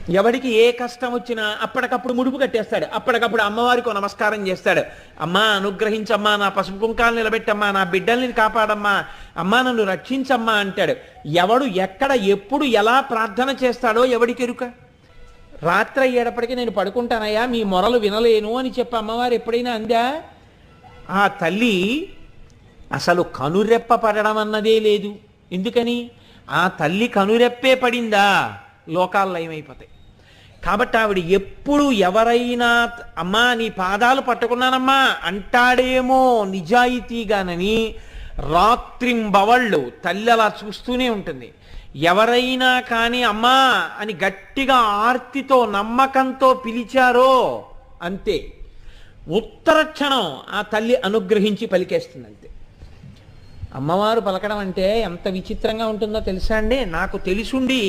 ఎవడికి ఏ కష్టం వచ్చినా అప్పటికప్పుడు ముడుపు కట్టేస్తాడు, అప్పటికప్పుడు అమ్మవారికి నమస్కారం చేస్తాడు. అమ్మా అనుగ్రహించమ్మా, నా పసుపు కుంకాలు నిలబెట్టమ్మా, నా బిడ్డల్ని కాపాడమ్మా, అమ్మా నన్ను రక్షించమ్మా అంటాడు. ఎవడు ఎక్కడ ఎప్పుడు ఎలా ప్రార్థన చేస్తాడో ఎవడికి ఎరుక. రాత్రి అయ్యేటప్పటికీ నేను పడుకుంటానయ్యా, మీ మొరలు వినలేను అని చెప్పి అమ్మవారు ఎప్పుడైనా అందా? ఆ తల్లి అసలు కనురెప్ప పడడం అన్నదే లేదు. ఎందుకని? ఆ తల్లి కనురెప్పే పడిందా లోకాలు లయమైపోతాయి. కాబట్టి ఆవిడ ఎప్పుడు ఎవరైనా అమ్మా నీ పాదాలు పట్టుకున్నానమ్మా అంటాడేమో నిజాయితీగానని రాత్రింబవళ్ళు తల్లి అలా చూస్తూనే ఉంటుంది. ఎవరైనా కానీ అమ్మా అని గట్టిగా ఆర్తితో నమ్మకంతో పిలిచారో అంతే, ఉత్తర క్షణం ఆ తల్లి అనుగ్రహించి పలికేస్తుంది అంతే. అమ్మవారు పలకడం అంటే ఎంత విచిత్రంగా ఉంటుందో తెలుసా అండి? నాకు తెలుసుండి